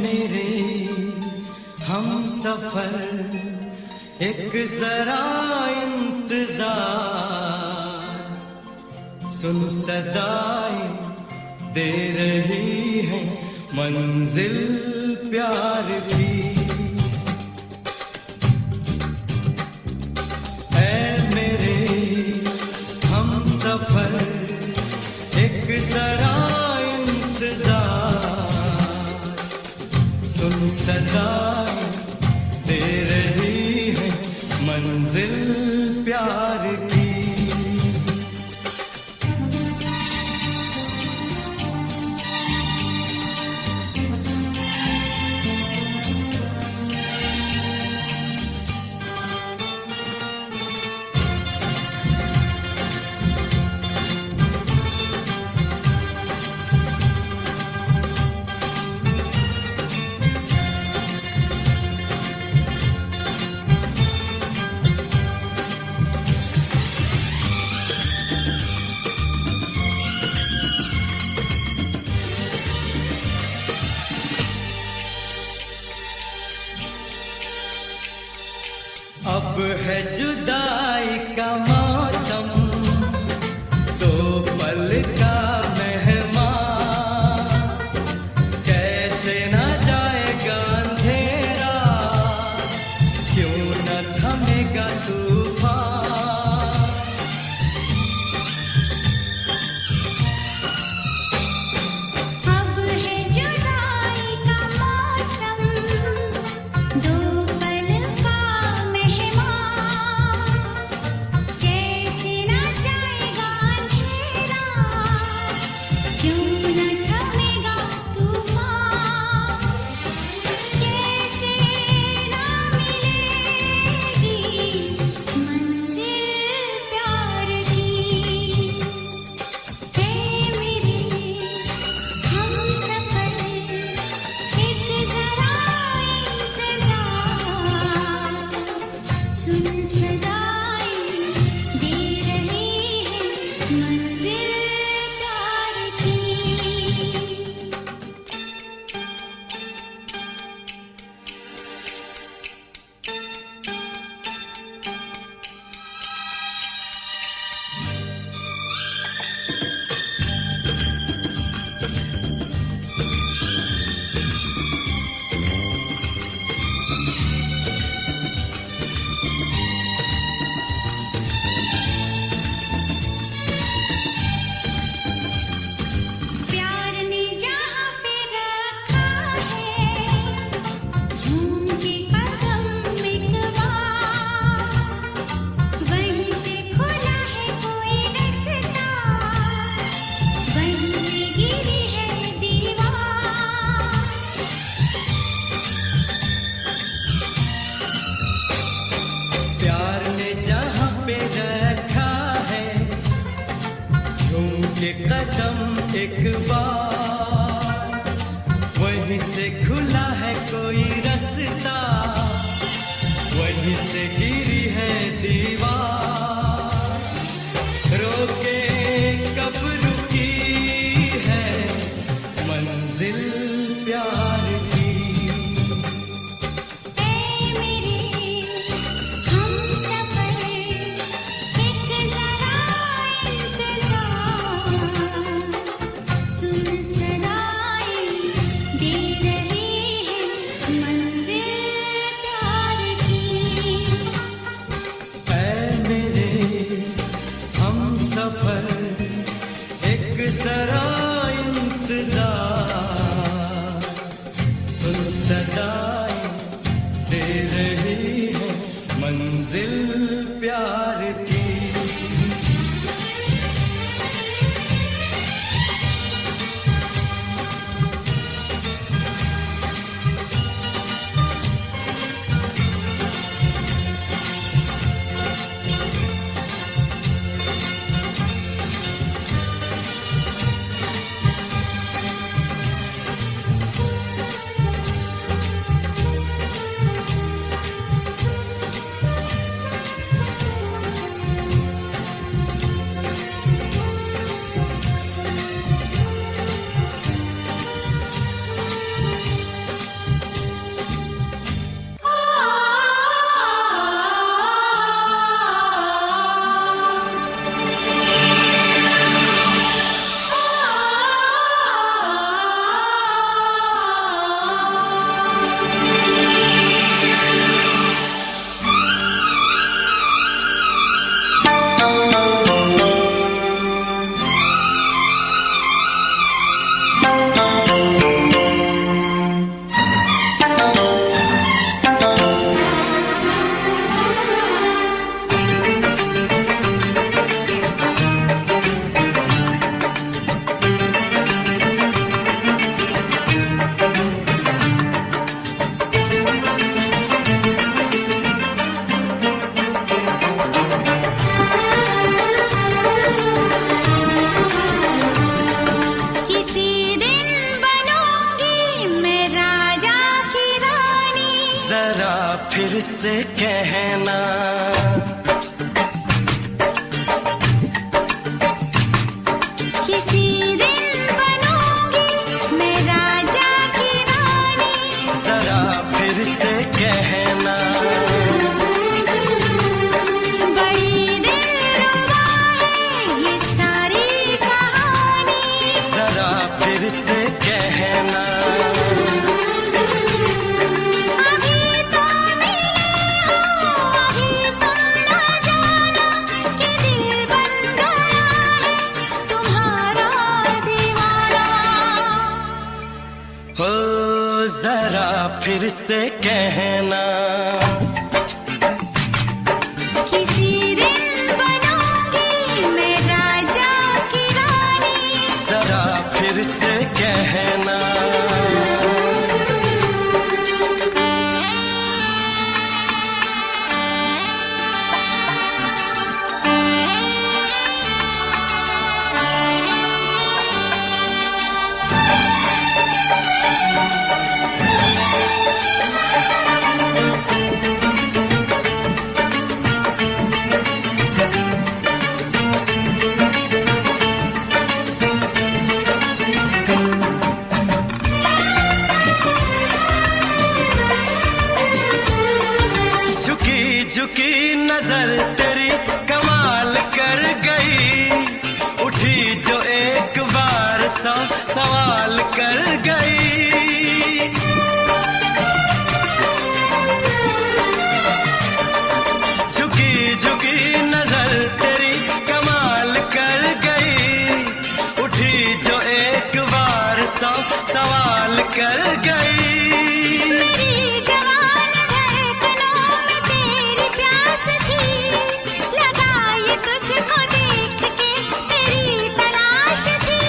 मेरे हम सफर एक जरा इंतजार, सुन सदाएं दे रही है मंजिल प्यार की। ऐ मेरे हम सफर एक जरा इंतजार, सुन सदाएं दे रही है मंजिल प्यार की। अब है जुदाई का मौसम, दो पल का मेहमान, कैसे न जाएगा अंधेरा, क्यों न थमेगा तूफान। अब है जुदाई का मौसम, दो पल का मेहमान, कैसे न जाएगा अंधेरा, क्यों न थमेगा तूफान। कैसे न मिलेगी मंजिल प्यार की। है मेरे हम सफर एक जरा इंतजार, सुन सदाएं दे रही है मंजिल प्यार की। प्यार ने जहाँ पे रखा है, झूम के कदम एक बार, वहीं से खुला है कोई रास्ता, वहीं से गिरी है दीवार। प्यार ने जहाँ पे रखा है, झूम के कदम एक बार, वहीं से खुला है कोई रास्ता, वहीं से गिरी है दीवार। रोके कब रुकी है मंजिल प्यार की। ऐ मेरे हम सफर एक जरा इंतजार, सुन सदाएं दे रही है मंजिल प्यार की। ऐ मेरे हम सफर एक जरा इंतजार, सुन सदाएं दे रही है मंजिल प्यार की। से कहना। किसी दिन बनूंगी मैं राजा की रानी, जरा फिर से कहना। बड़ी दिलरुबा है ये सारी कहानी, जरा फिर से कहना। अभी तो मिले हो, अभी तुम ना जाना कि दिल बन गया है तुम्हारा दीवाना। हो जरा फिर से कहना। किसी दिन बनूंगी मैं राजा की रानी, जरा फिर से कहना। झुकी झुकी नजर तेरी कमाल कर गई, उठी जो एक बार सौ सवाल कर गई। झुकी झुकी नजर तेरी कमाल कर गई, उठी जो एक बार सौ सवाल कर गई। मेरी जवान धड़कनों में तेरी प्यास थी, लगाई तुझको देख के तेरी तलाश थी।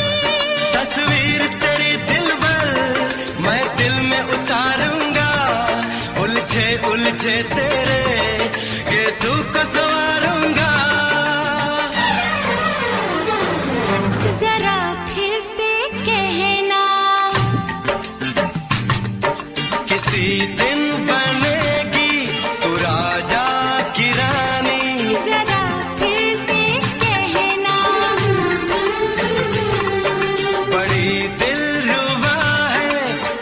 तस्वीर तेरी दिलबर मैं दिल में उतारूंगा, उलझे उलझे तेरे गेसू को संवारूंगा। जरा फिर से कहना, किसी दिन बनेगी तू राजा की रानी, जरा फिर से कहना। बड़ी दिलरुबा है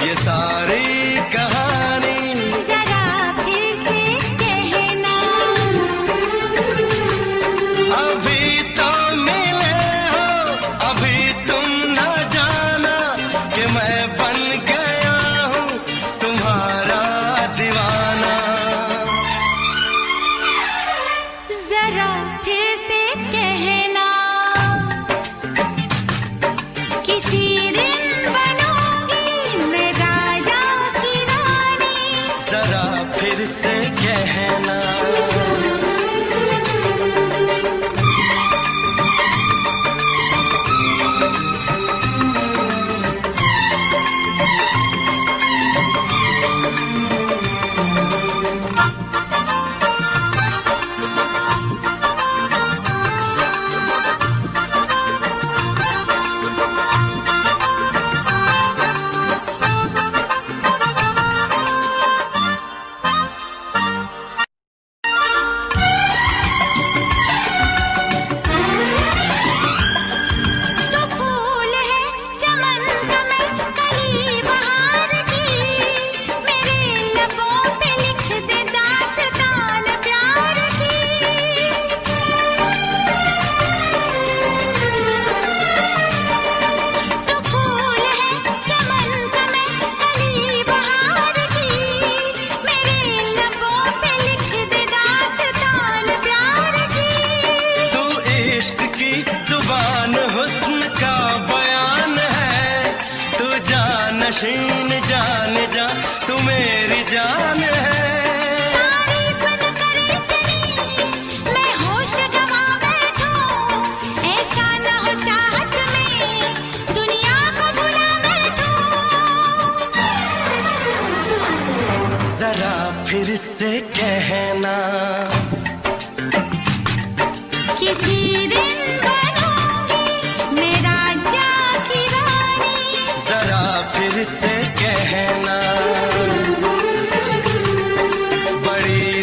ये सारी कहानी। जरा फिर से कहना, अभी तो मिले हो, अभी तुम ना जाना कि मैं बन गया हूँ तुम्हारा दीवाना। जरा फिर से कहना, किसी दिन बनूंगी मैं राजा की रानी, जरा फिर से कहना। तो फूल है चमन का मैं कली बहार की, मेरे लबों पे लिख दे दास्तान प्यार की। तो फूल है चमन का मैं कली बहार की, मेरे लबों पे लिख दे दास्तान प्यार की। तू इश्क की जुबान हुस्न का बयान है, तू जानशीन जान जा तू मेरी जान है। तारीफ न करे इतनी मैं होश गवा बैठूं, ऐसा न हो चाहत में दुनिया को भुला बैठूं। जरा फिर से कहना, किसी दिन बनूंगी मैं राजा की रानी, जरा फिर से कहना। बड़ी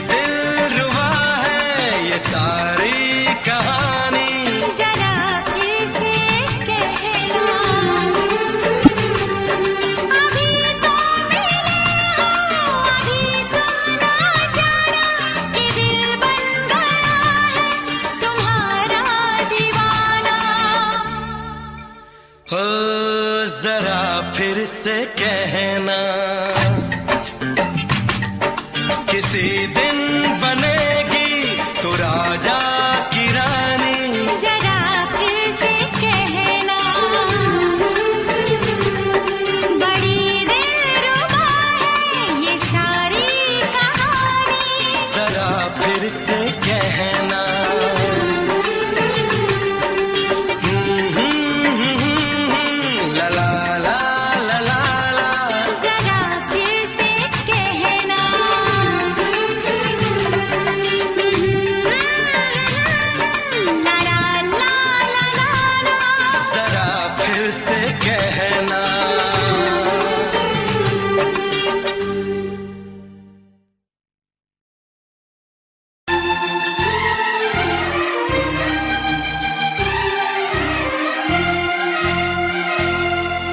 जरा फिर से कहना, किसी दिन बनेगी तू राजा की रानी। जरा फिर से कहना, बड़ी दिलरुबा है ये सारी कहानी। जरा फिर से कहना, ला ला ला ला ला ला। जरा फिर से कहना, ला ला ला ला ला ला। जरा फिर से कहना।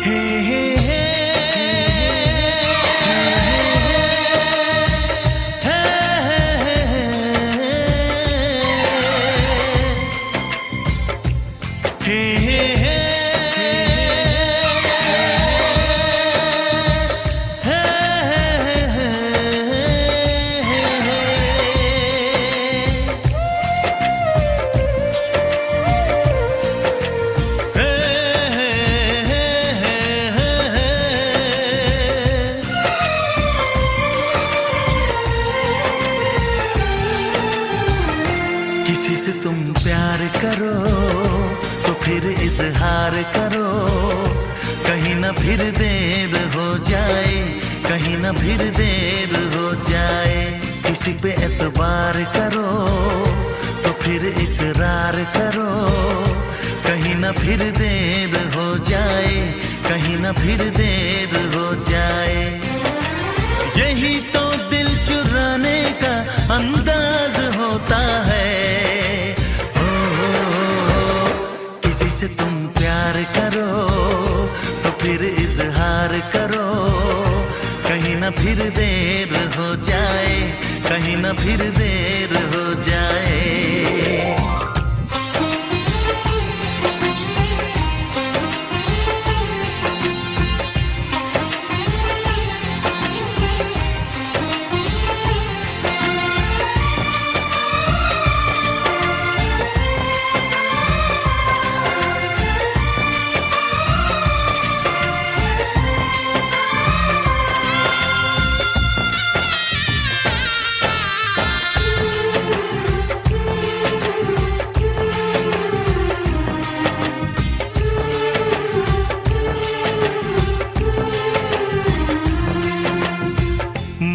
हे हे हे किसी से तुम प्यार करो तो फिर इजहार करो, कहीं ना फिर देर हो जाए, कहीं ना फिर देर हो जाए। किसी पे एतबार करो तो फिर इकरार करो, कहीं ना फिर देर हो जाए, कहीं ना फिर देर हो जाए। यही तो दिल चुराने का अंदाज होता है। किसी से तुम प्यार करो तो फिर इजहार करो, कहीं ना फिर देर हो जाए, कहीं ना फिर देर हो जाए।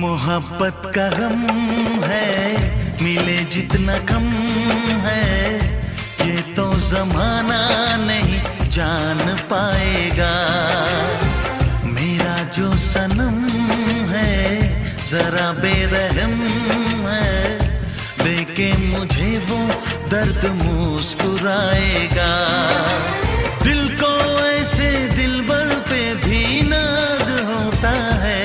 मोहब्बत का गम है, मिले जितना कम है, ये तो जमाना नहीं जान पाएगा। मेरा जो सनम है जरा बेरहम है, देखे मुझे वो दर्द मुस्कुराएगा। दिल को ऐसे दिलबर पे भी नाज होता है।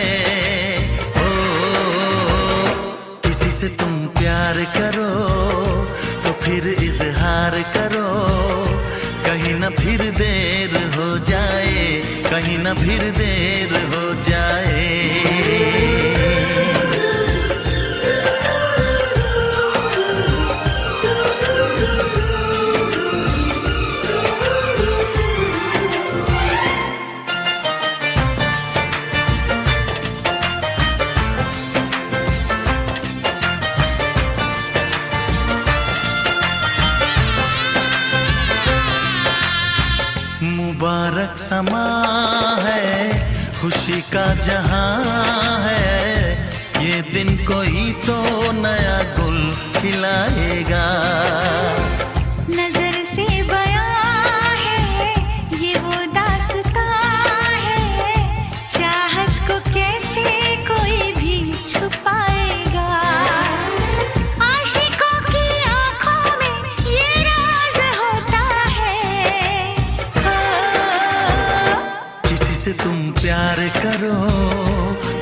किसी से तुम प्यार करो तो फिर इजहार करो, कहीं ना फिर देर हो जाए, कहीं ना फिर देर हो जाए। मुबारक समा है, खुशी का जहां है, ये दिन कोई तो नया गुल खिलाएगा। नजर से बयां है ये वो दास्तां है, चाहत को कैसे कोई भी छुपाएगा। आशिकों की आंखों में ये राज होता है। किसी से तुम प्यार करो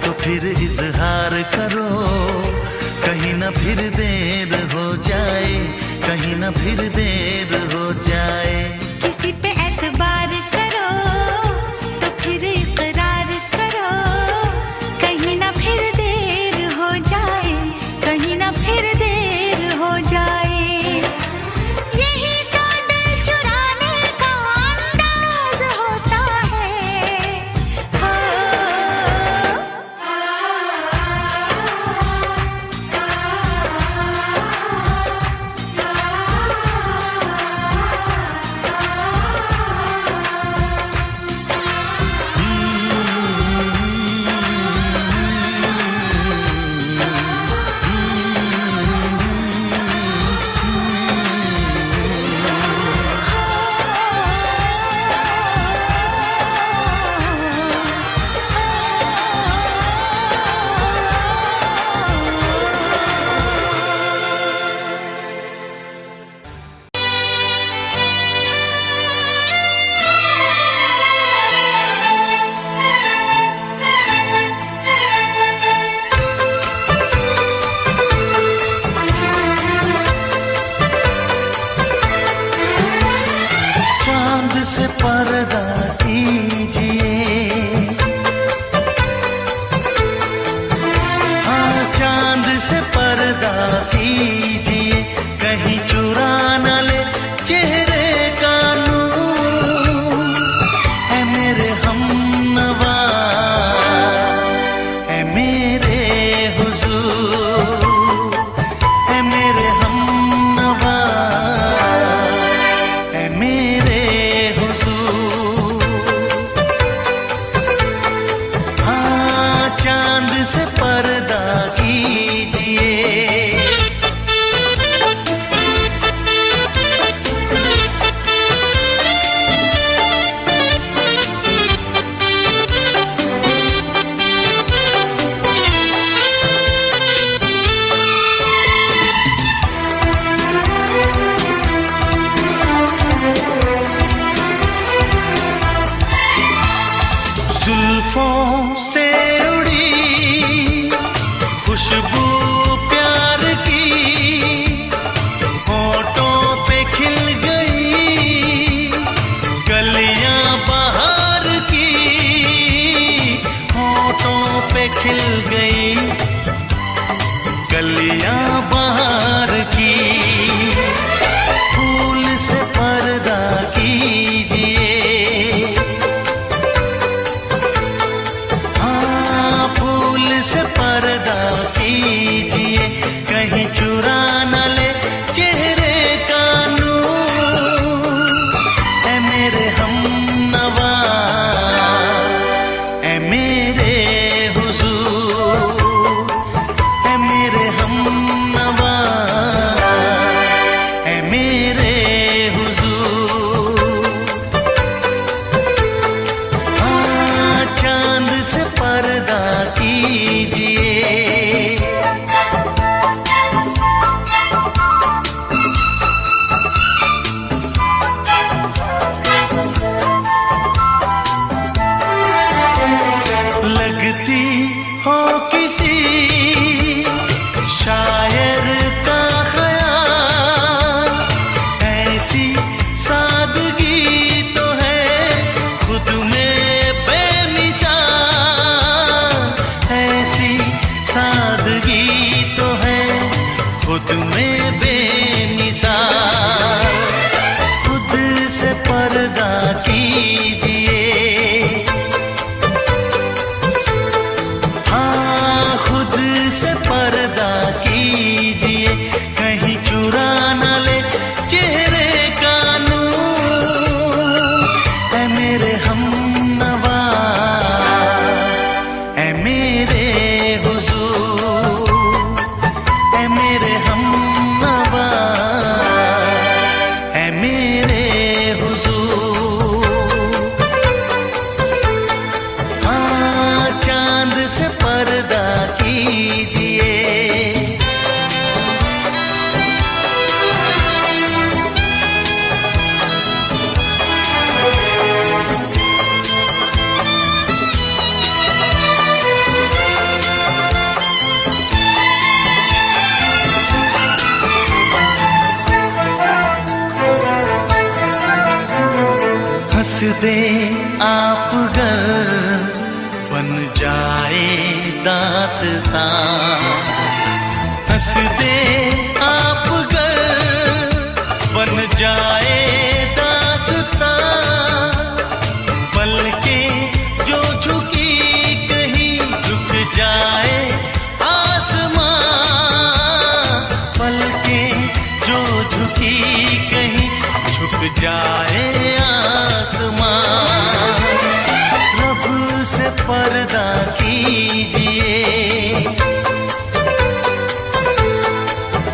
तो फिर इजहार करो, कहीं ना फिर देर हो जाए, कहीं ना फिर देर हो जाए। किसी पे एतबार करो से पर्दा कीजिए। लगती हो किसी शायर का ख्याल, ऐसी सादगी तो है खुद में बेमिसाल, ऐसी सादगी तो है खुद में बेमिसाल। खुद से पर्दा कीजिए, से पर्दा कीजिए, कहीं चुरा न ले चेहरे का नूर। ऐ मेरे हमनवा, ऐ मेरे हुजूर, ऐ मेरे हमनवा, ऐ मेरे हुजूर। हाँ, चांद से पर्दा कीजिए। हंस दे आप गर बन जाए दास्तां, हंस दे आप गर बन जाए दास्तां। पलकें जो झुकी कहीं झुक जाए आसमां, पलकें जो झुकी कहीं झुक जाए आसमां। रब से पर्दा कीजिए,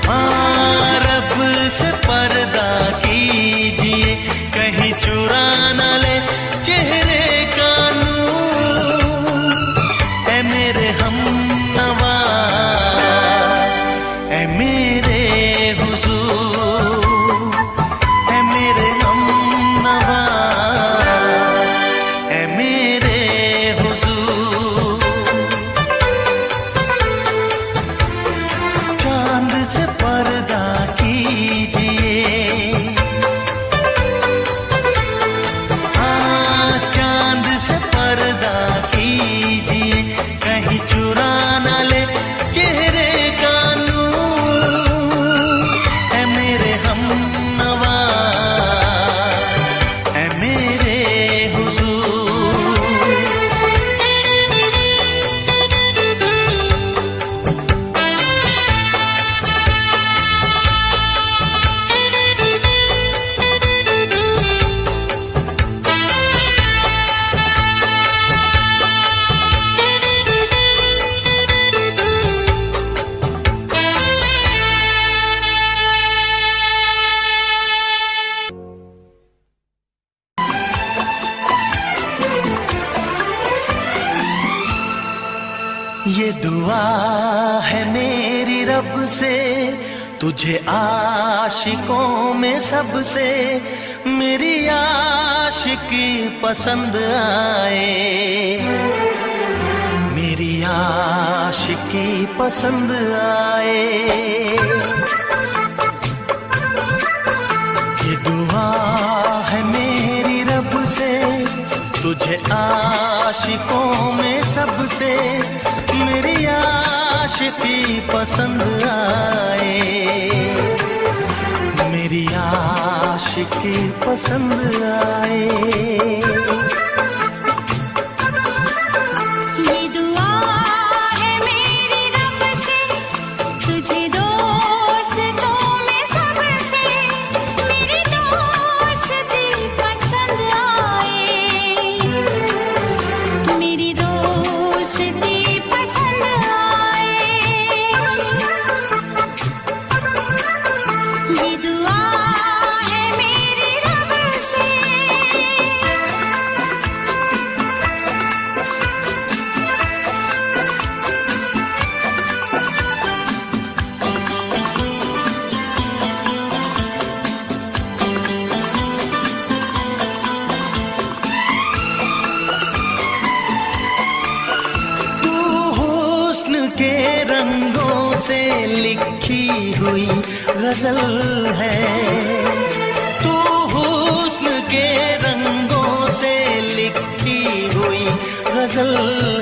हाँ रब से पर्दा कीजिए, कहीं चुरा न ले चेहरे का नूर। ऐ मेरे हमनवा, ऐ मेरे हुजूर, ऐ मेरे हमनवा, ऐ मेरे हुजूर। चांद से पर्दा कीजिए, हाँ चांद से पर्दा कीजिए, कहीं चुरा न ले चेहरे का नूर। ऐ मेरे हमनवा, ऐ मेरे हुजूर। ये दुआ है मेरी रब से तुझे आशिकों में सबसे, मेरी आशिकी पसंद आए, मेरी आशिकी पसंद आए। ये दुआ है मेरी रब से तुझे आशिकों में सबसे, मेरी आशिकी पसंद आए, मेरी आशिकी पसंद आए। ये दुआ है मेरी रब से तुझे दोस्तों में सबसे, मेरी दोस्ती पसंद आए, मेरी दोस्ती पसंद आए। ये दुआ है मेरी रब से। से लिखी हुई गजल है। तू हुस्न के रंगों से लिखी हुई गजल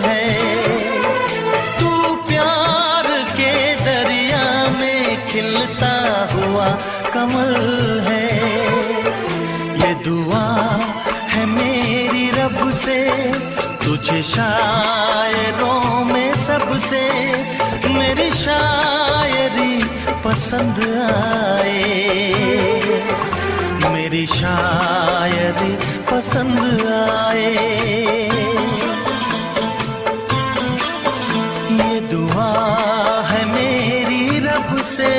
है। तू प्यार के दरिया में खिलता हुआ कमल है। ये दुआ है मेरी रब से, तुझे शायरों में सबसे मेरी शायरी पसंद आए, मेरी शायरी पसंद आए। ये दुआ है मेरी रब से।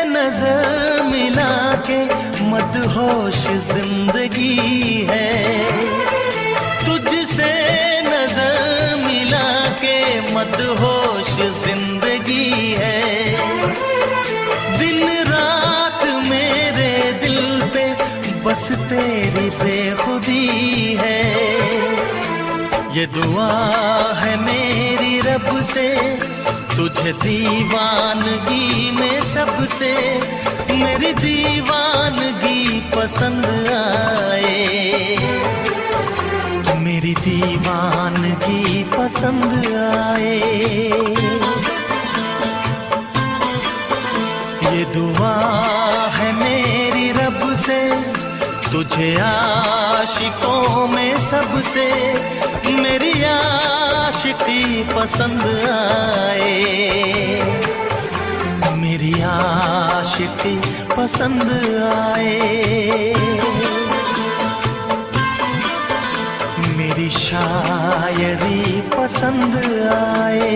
नजर मिला के मदहोश जिंदगी है। तुझसे नजर मिला के मदहोश जिंदगी है। दिन रात मेरे दिल पे बस तेरी बेखुदी है। ये दुआ है मेरी रब से, तुझे दीवानगी में सबसे मेरी दीवानगी पसंद आए, मेरी दीवानगी पसंद आए। ये दुआ है मेरी रब से, तुझे आशिकों में सबसे मेरी आशिकी पसंद आए, मेरी आशिकी पसंद आए। मेरी शायरी पसंद आए।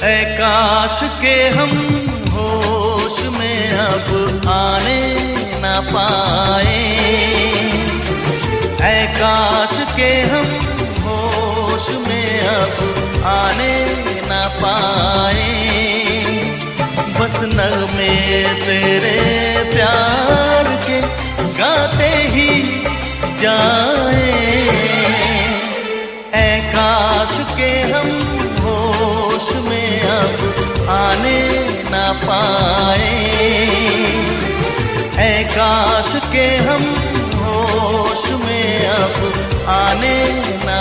ऐ काश के हम होश में अब आने न पाए, ऐ काश के हम होश में अब आने न पाए। बस नगमे तेरे प्यार के गाते ही जाए, ऐ काश के हम होश में अब आने न पाए, ऐ काश के हम होश में अब आने न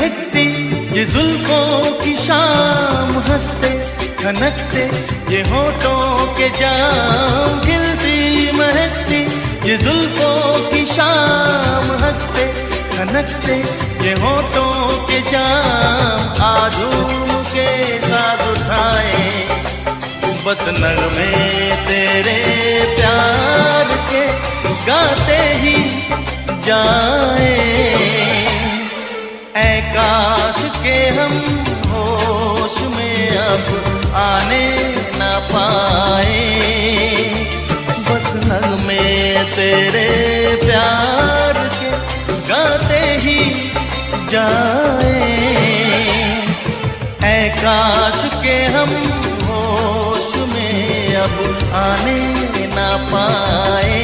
महकती ये जुल्फों की शाम, हंसते खनकते ये होठों के जाम, खिलती महकती ये जुल्फों की शाम, हंसते खनकते ये होठों के जाम। आजूम के साथ उठाए बस नगमे तेरे प्यार के, गाते ही जाए। ऐ काश के हम होश में अब आने न पाए, बस नगमे तेरे प्यार के गाते ही जाए। ऐ काश के हम होश में अब आने न पाए।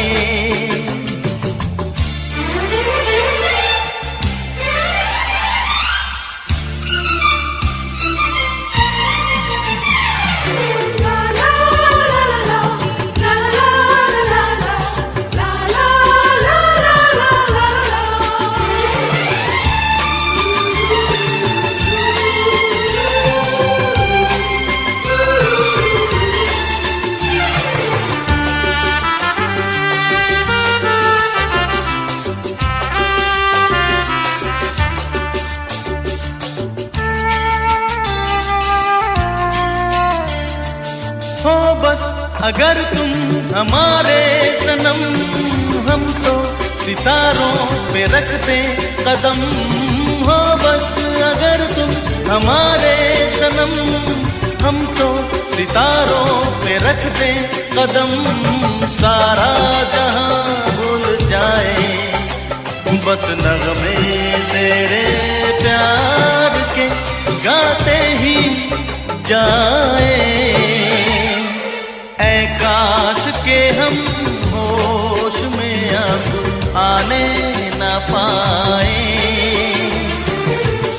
हो बस अगर तुम हमारे सनम, हम तो सितारों पे रखते कदम। हो बस अगर तुम हमारे सनम, हम तो सितारों पे रखते कदम। सारा जहां भूल जाए बस नगमे तेरे प्यार के गाते ही जाए। ऐ काश के हम होश में अब आने न पाए,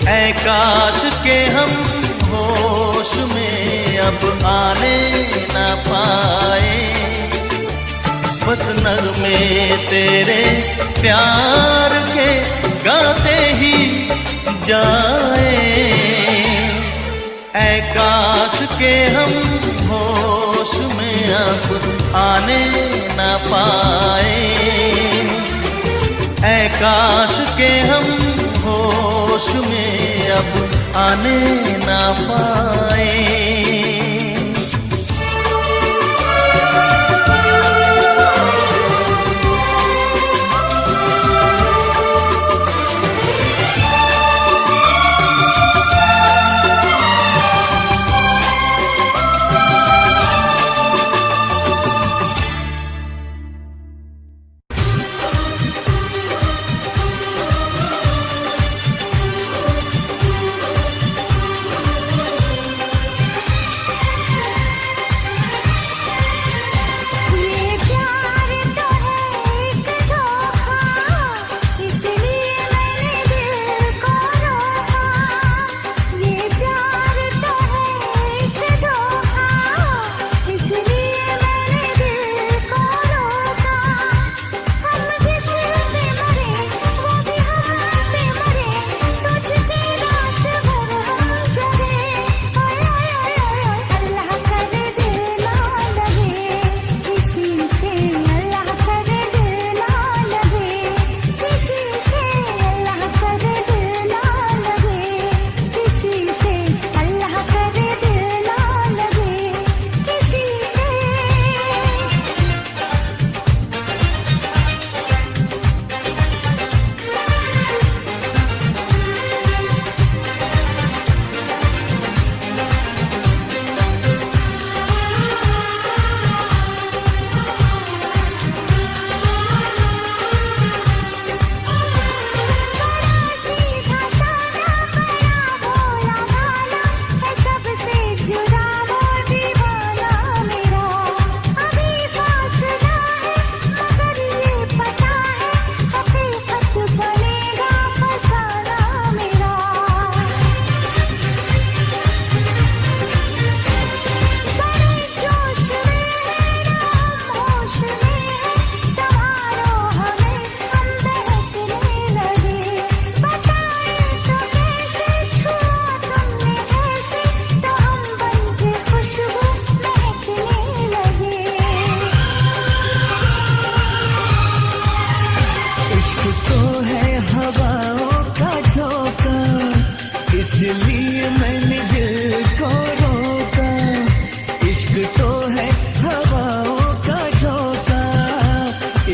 ऐ काश के हम होश में अब आने न पाए। बस नगमे तेरे प्यार के गाते ही जाए। ऐ काश के हम होश में अब आने न पाए, ऐ काश के हम होश में अब आने न पाए। रोका, इसलिए मैंने दिल को रोका। इश्क तो है हवाओं का झोंका,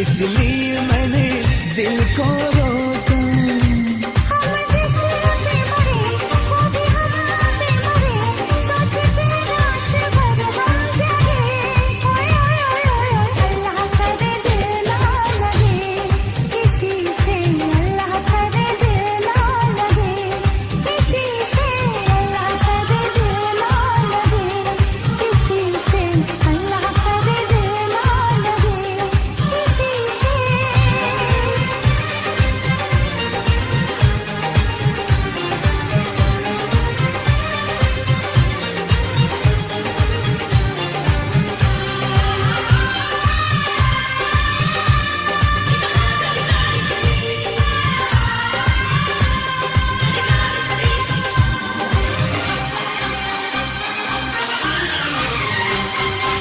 इसलिए मैंने दिल को रोका। हम जिस पे मरे वो भी हम पे मरे, सोचते रात भर हम जागे। ओए ओए ओए ओए अल्लाह करे दिल ना लगे किसी से, अल्लाह करे दिल ना लगे किसी से, अल्लाह करे दिल ना लगे किसी से, अल्लाह करे दिल ना लगे किसी से।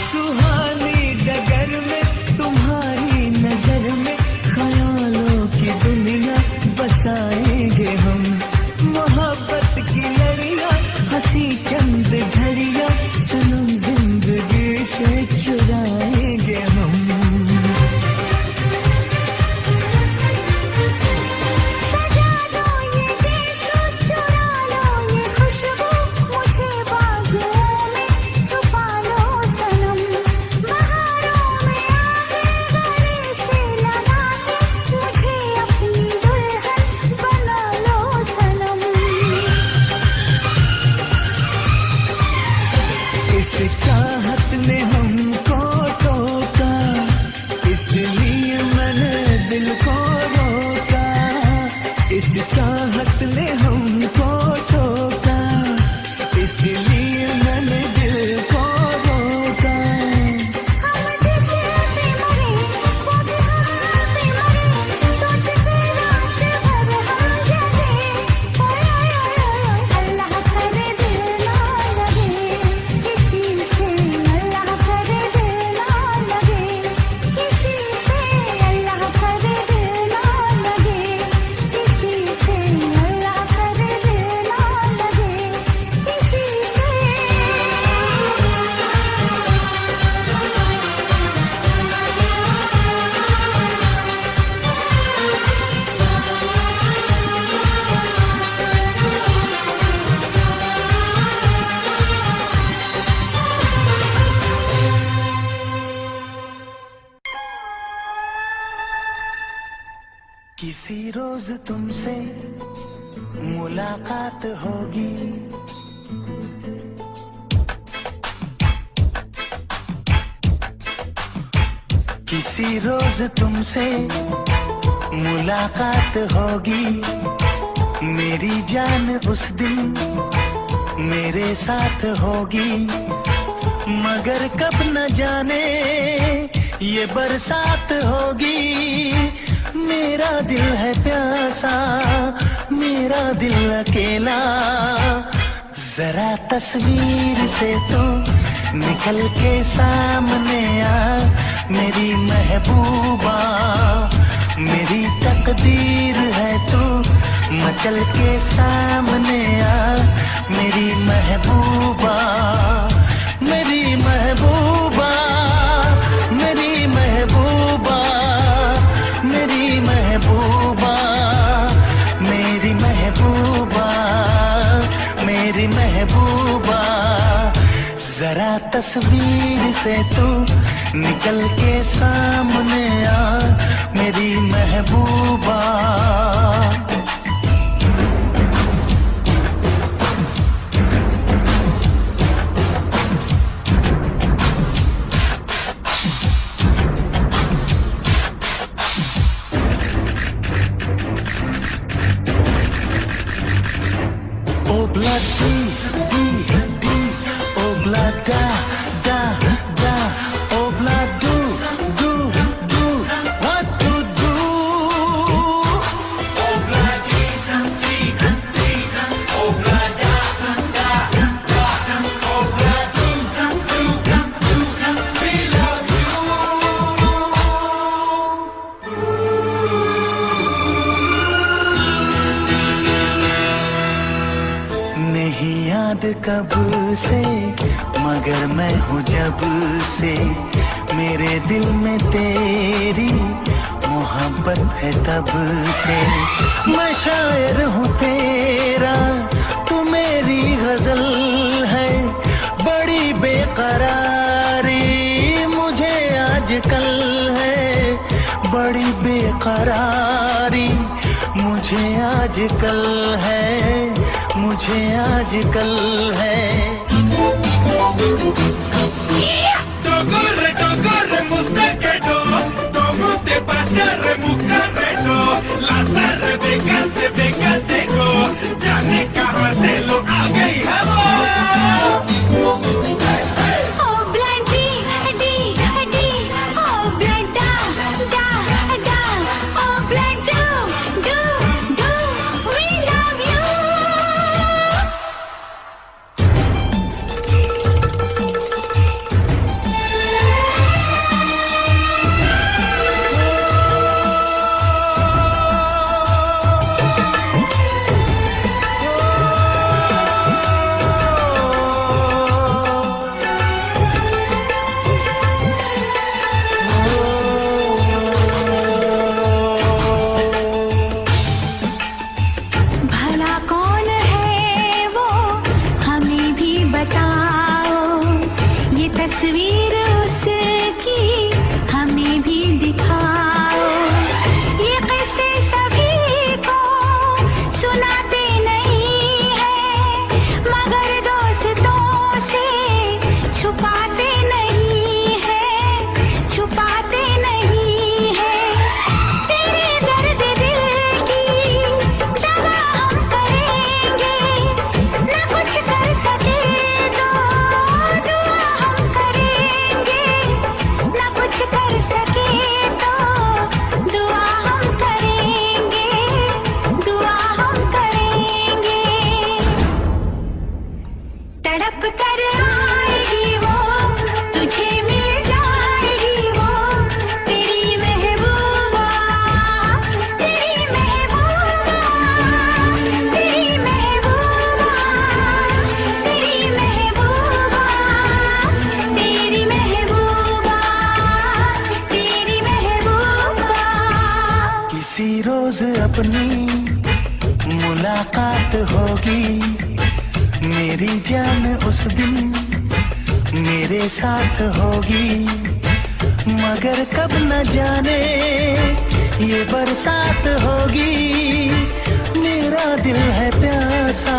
सुहानी डगर में तुम्हारी नजर में ख्यालों की दुनिया बसाएंगे हम। मोहब्बत की लड़ियां हंसी चंद घड़ियां सनम जिंदगी से चुराएंगे हम। सजा लो ये देशो, चुरा लो ये खुशबू, मुझे बागों में छुपा लो सनम। बहारों में आगे गले से लगा के मुझे अपनी दुल्हन बना लो सनम। इस चाहत ने हमको टोका, इसलिए मैंने दिल को रोका। इस चाहत ने हमको टोका, इसलिए मैंने दिल को रोका। हम जिस पे मरे वो भी हम पे मरे, सोचते रात भर हम जागे। ओए ओए ओए ओए अल्लाह करे दिल ना लगे किसी से, अल्लाह करे दिल ना लगे किसी से, अल्लाह करे दिल ना लगे किसी से, अल्लाह करे दिल ना लगे किसी से। किसी रोज तुमसे मुलाकात होगी, किसी रोज तुमसे मुलाकात होगी। मेरी जान उस दिन मेरे साथ होगी, मगर कब न जाने ये बरसात होगी। मेरा दिल है प्यासा, मेरा दिल अकेला, जरा तस्वीर से तो निकल के सामने आ मेरी महबूबा। मेरी तकदीर है तू मचल के सामने आ मेरी महबूबा। मेरी महबूबा, मेरी महबूबा, मेरी महबूबा, मेरी महबूबा, मेरी महबूबा। जरा तस्वीर से तू निकल के सामने आ मेरी महबूबा। Obla di di di, obla da da da, obla do do do, what to do? Obla di di di, obla da da da, obla do do do, we love you. नहीं याद कब से, मगर मैं हूँ जब से, मेरे दिल में तेरी मोहब्बत है तब से। मैं शायर हूँ तेरा, तू मेरी गजल है, बड़ी बेकरारी मुझे आजकल है, बड़ी बेकरारी मुझे आजकल है, मुझे आजकल है। Corre, corre, mustaquero, como te pasa, remucarrero, la tarde pegate, go, ya ne kaha se lo a gayi hava. Oh bloody, di, di, oh blood, da, da, da, oh blood, do, we love you. भला कौन है वो, हमें भी बताओ, ये तस्वीर उसकी हमें भी दिखाओ। ये किस्से सभी को सुनाते नहीं है, मगर दोस्तों से छुपाते नहीं है, छुपाते नहीं है। तेरे दर्द दिल की दवा हम करेंगे, न कुछ कर सके तो दुआ हम करेंगे, न कुछ कर सके तो दुआ हम करेंगे, दुआ हम करेंगे। तड़प कर आएगी वो, तुझे मिल जाएगी वो, तेरी महबूबा, तेरी महबूबा, तेरी महबूबा, तेरी महबूबा, तेरी महबूबा, तेरी महबूबा। किसी रोज अपनी मुलाकात होगी, मेरी जान उस दिन मेरे साथ होगी, मगर कब न जाने ये बरसात होगी। मेरा दिल है प्यासा,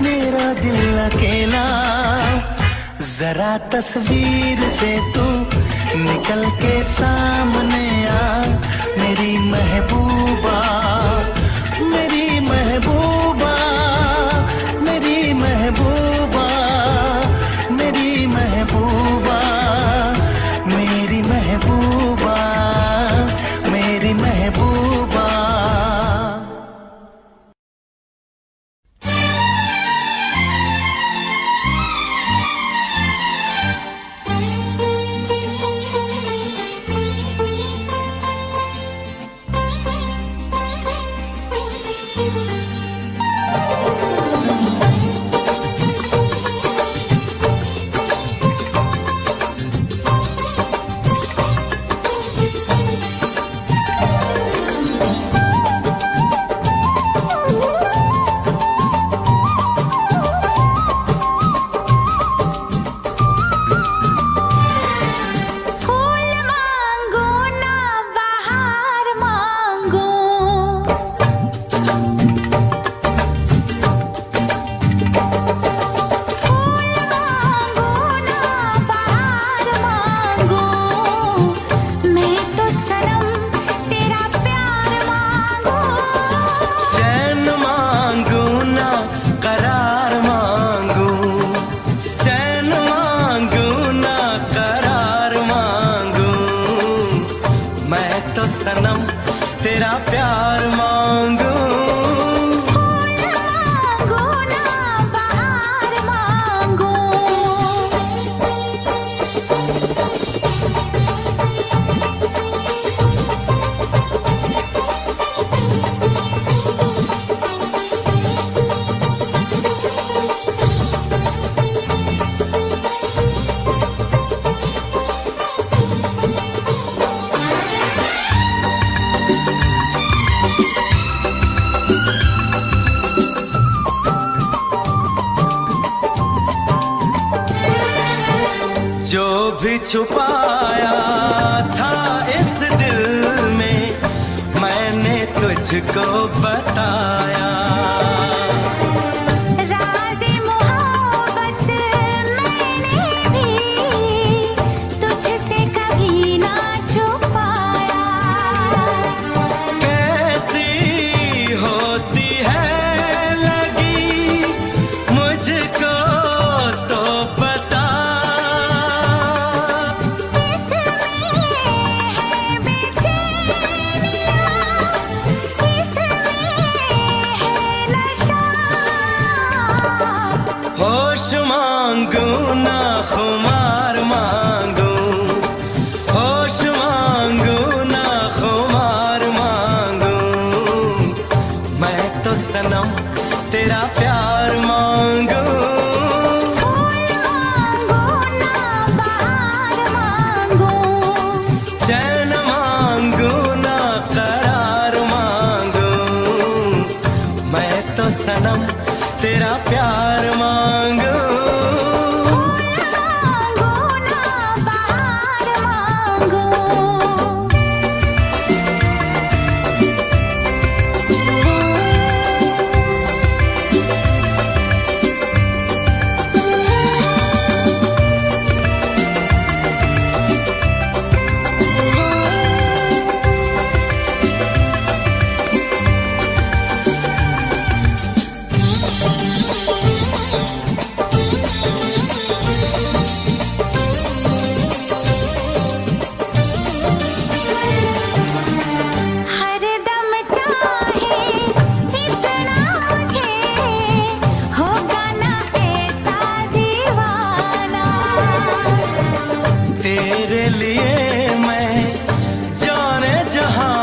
मेरा दिल अकेला, जरा तस्वीर से तू निकल के सामने आ, मेरी महबूबा, मेरी महबूबा, मेरी महबूबा, मेरी महबूबा, मेरी महबूबा, मेरी महबूबा। भी छुपाया था इस दिल में मैंने तुझको बताया। राज़े मोहब्बत मैंने भी तुझसे कभी ना छुपाया। कैसी होती है लगी मुझको तो बता। इसमें है बेचैनियाँ, इसमें है नशा। होश मांगू ना खुमार मांगू, होश मांगू ना खुमार मांगू, मैं तो सनम तेरा प्यार मांगू। फूल मांगो ना बहार मांगो, चैन मांगू ना करार मांगू, मैं तो सनम तेरा प्यार मांगू। फूल मांगो ना बहार मांगो। हर दम चाहे इतना मुझे होगा ना ऐसा दीवाना। तेरे लिए मैं जाने जहां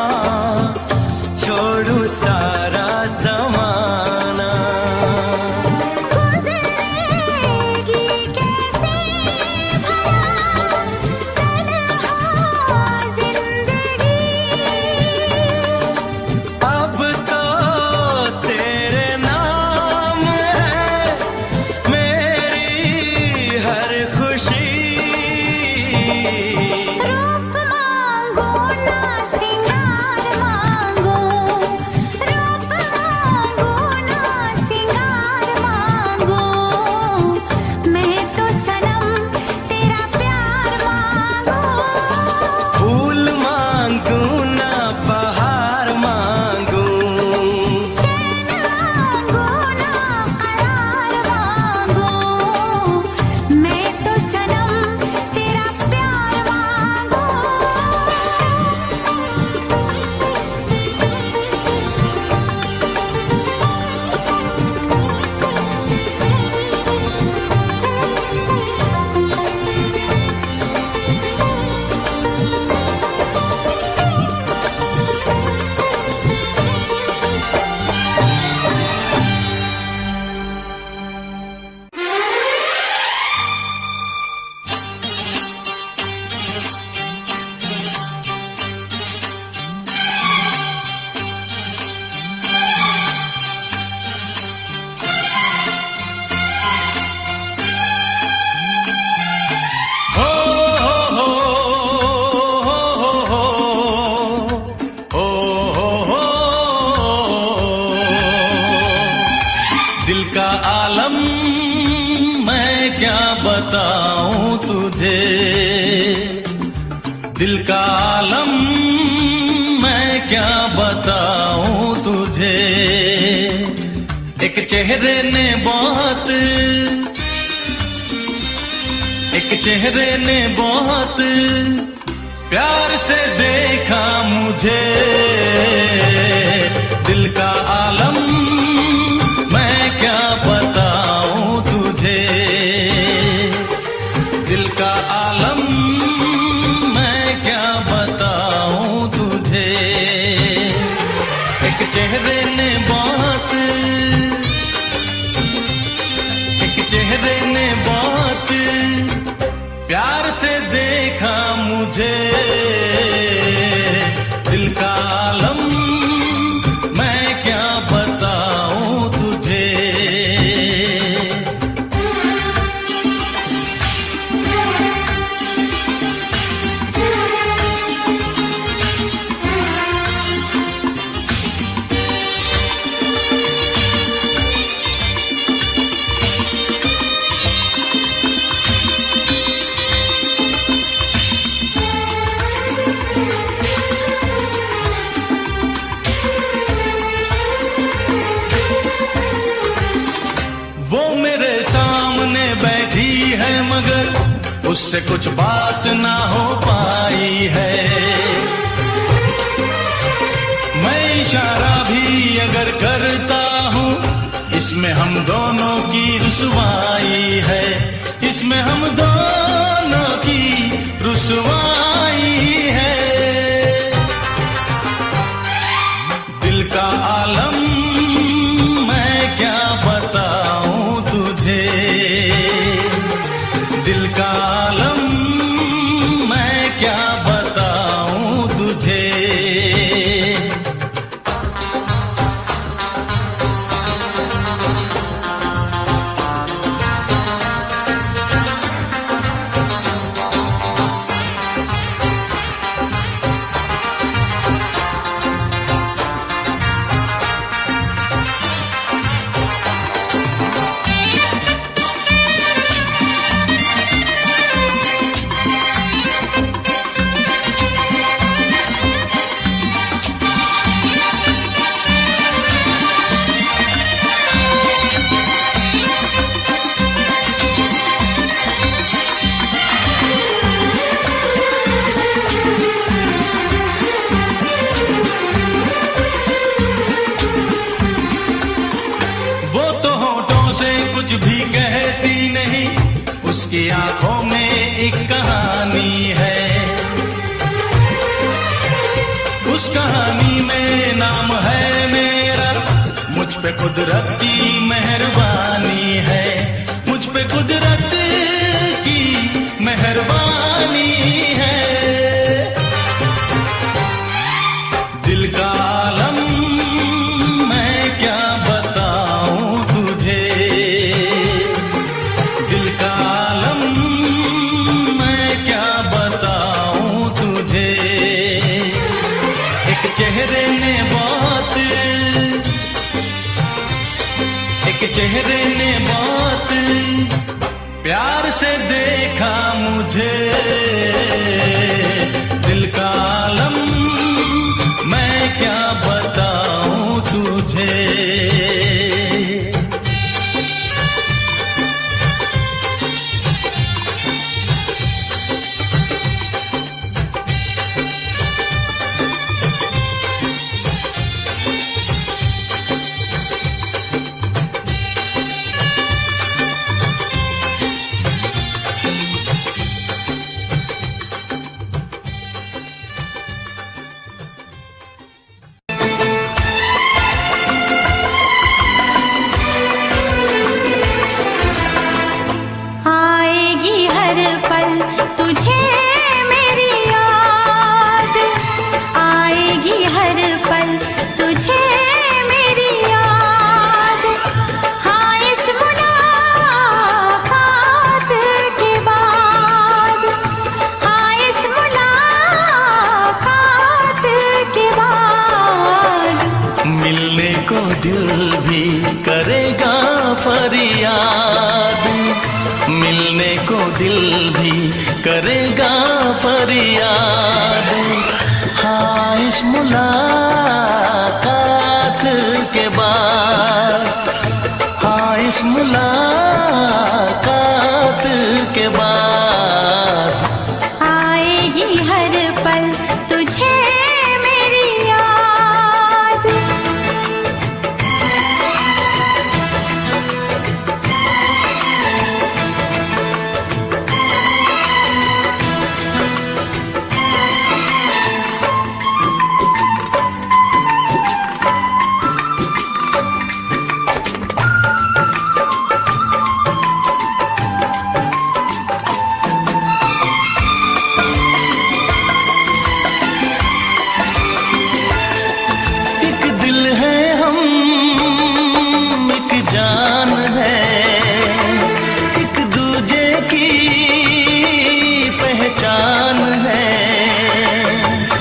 छोड़ू सारा जमाना। गुज़रेगी कैसे भला तन्हा ज़िंदगी। अब तो तेरे नाम है मेरी हर खुशी। रूप मांगो ना सिंगार मांगो, रूप मांगो ना सिंगार मांगो, मैं तो सनम तेरा प्यार मांगो। फूल मांगू ना बहार मांगू, चैन मांगो ना करार मांगो, मैं तो सनम तेरा प्यार मांगो। हो हो हो हो हो। दिल का आलम मैं क्या बताऊं तुझे, दिल का आलम मैं क्या बताऊं तुझे। एक चेहरे ने बहुत, एक चेहरे ने बहुत प्यार से देखा मुझे। दिल का आलम मैं क्या बताऊं तुझे, दिल का आलम मैं क्या बताऊं तुझे। एक चेहरे ने बहुत, एक चेहरे ने बहुत प्यार से देखा मुझे। दिल का आलम मैं क्या बताऊं तुझे। वो मेरे सामने बैठी है मगर उससे कुछ बात ना हो पाई है। मैं इशारा भी अगर करता हूँ इसमें हम दोनों की रुसवाई है, इसमें हम दोनों की रुसवाई है। दिल का आलम मैं क्या बताऊं तुझे, दिल का आलम मैं क्या बताऊं तुझे। कुछ भी कहती नहीं, उसकी आंखों में एक कहानी है। उस कहानी में नाम है मेरा, मुझ पे कुदरत की मेहरबानी है, मुझ पे कुदरत की मेहरबानी है। दिल का आलम मैं क्या बताऊं तुझे, दिल का आलम मैं क्या बताऊं तुझे। एक चेहरे ने बहुत, एक चेहरे ने बहुत प्यार से देखा मुझे। दिल का आलम मैं क्या बताऊं तुझे। दिल भी करेगा फरियाद, मिलने को दिल भी करेगा फरियाद। हाँ इस मुलाकात के बाद, हाँ इस मुलाकात के बाद आएगी हर पल तुझे मेरी याद। जान है एक दूजे की पहचान है।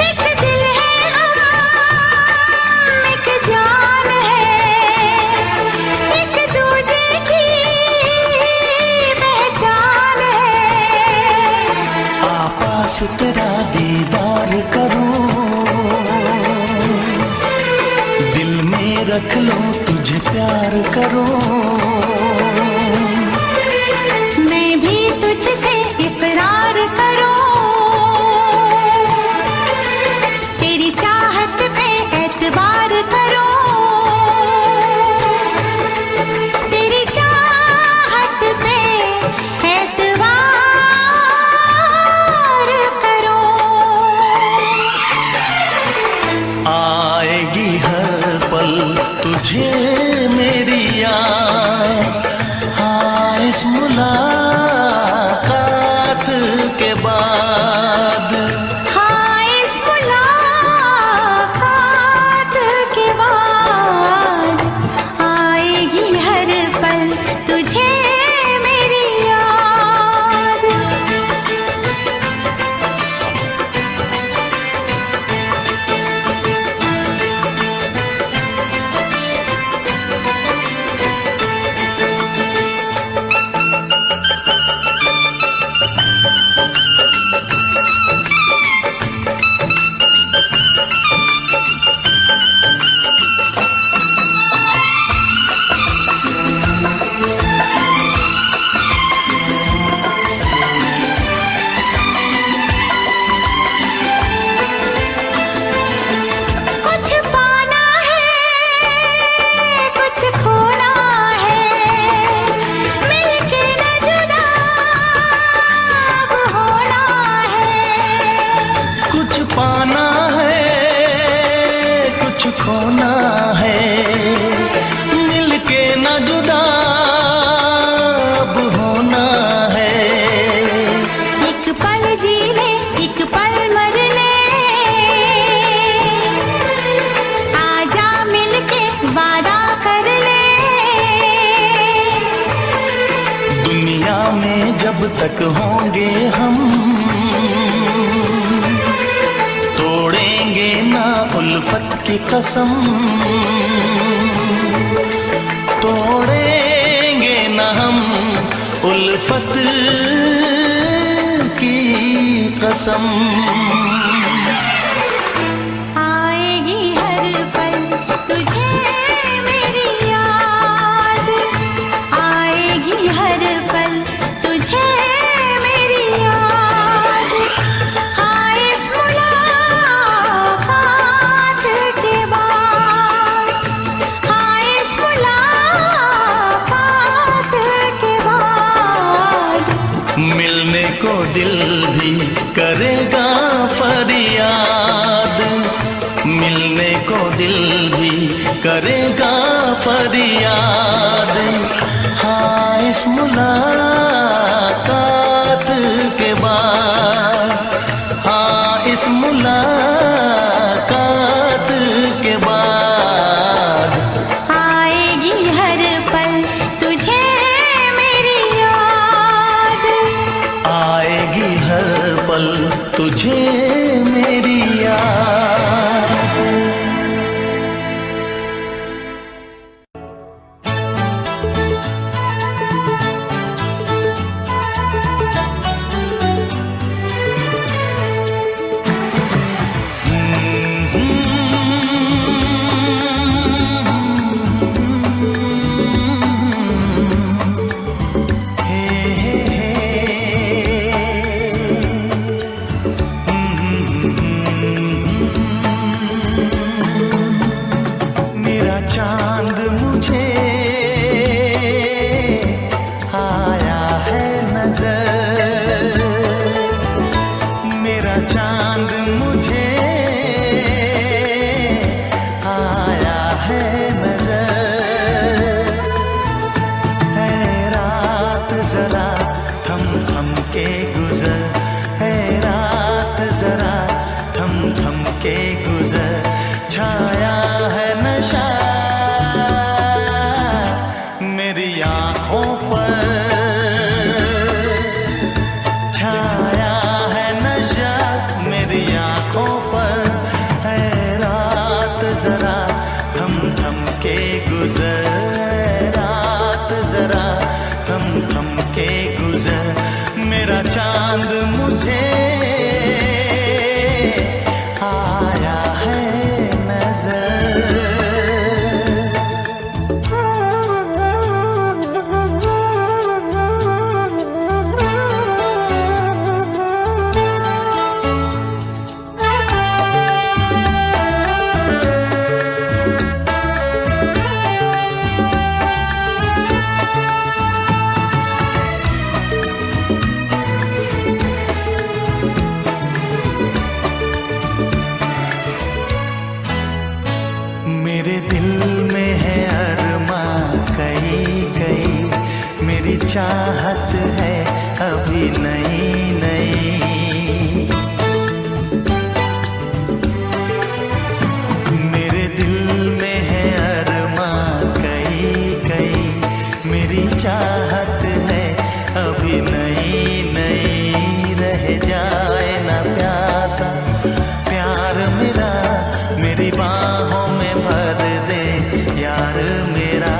एक दिल है हम एक जान है, एक दूजे की पहचान है। आपास तेरा दीदार करूं, दिल में रख लो तुझे प्यार करो। जब तक होंगे हम, तोड़ेंगे ना उल्फत की कसम, तोड़ेंगे ना हम उल्फत की कसम। आएगी हर पल तुझे मेरी याद, आएगी हर पल तुझे मेरी याद। हाँ इस मुलाकात के बाद, हाँ इस मुलाकात के बाद मिलने को दिल भी करेगा फरियाद, मिलने को दिल भी करेगा फरियाद। हाँ इस मुलाकात के बाद, हाँ इस मुलाकात के बाद आएगी हर पल तुझे मेरी याद, आएगी हर पल तुझे मेरी याद। मेरा चांद मुझे आया है नजर, मेरा चांद मुझे आया है नजर। है रात जरा थम थम के गुजर, है रात जरा थम थम के गुजर। छाया है नशा मेरी आँखों पर, छाया है नशा मेरी आँखों पर। है रात जरा थम थम के गुजर, है रात जरा थम थम के गुजर। मेरा चांद मुझे आया है नजर। मेरे दिल में है अरमा कई कई, मेरी चाहत है अभी नई नई। मेरे दिल में है अरमा कई कई, मेरी चाहत है अभी नई नई। रह जाए ना प्यासा प्यार मेरा, मेरी बाहों में भर दे यार मेरा।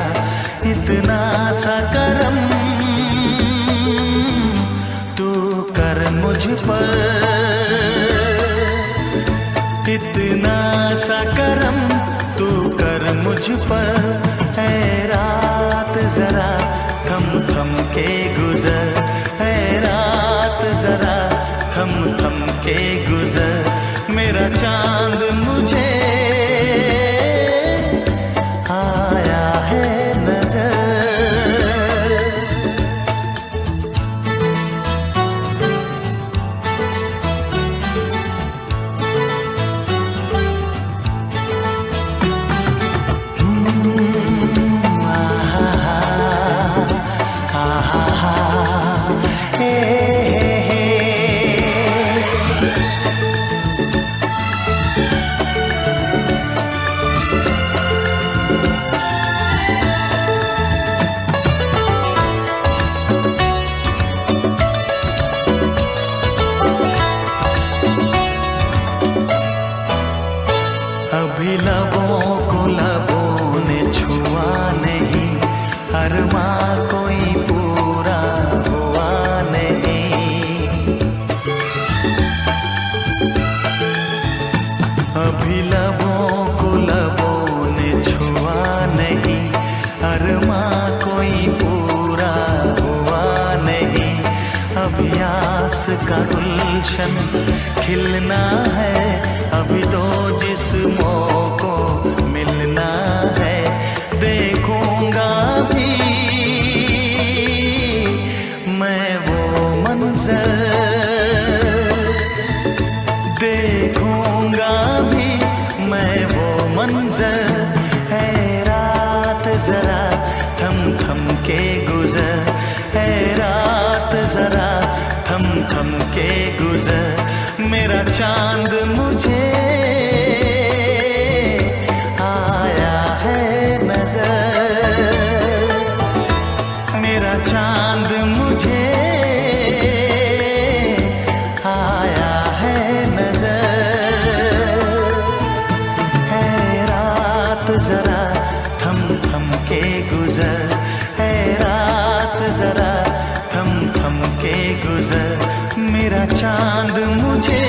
इतना सा करम तू कर मुझ पर, इतना सा करम तू कर मुझ पर। है रात जरा थम थम के गुजर, है रात जरा थम थम के गुजर। मेरा चांद मुझे आया है नजर। अरमा कोई पूरा हुआ नहीं, अभी लबों को लबों ने छुआ नहीं, अरमा कोई पूरा हुआ नहीं। अभी आस का गुलशन खिलना है, अभी तो जिस्मों को मिलना है। देखूंगा भी मैं वो मंजर, देखूंगा भी मैं वो मंजर। है रात जरा थम थम के गुजर, है रात जरा थम थम के गुजर। मेरा चांद मुझे आया है नजर, मेरा चांद मुझे आया है नजर। है रात जरा थम थम के गुजर, है रात जरा थम थम के गुजर। मेरा चांद मुझे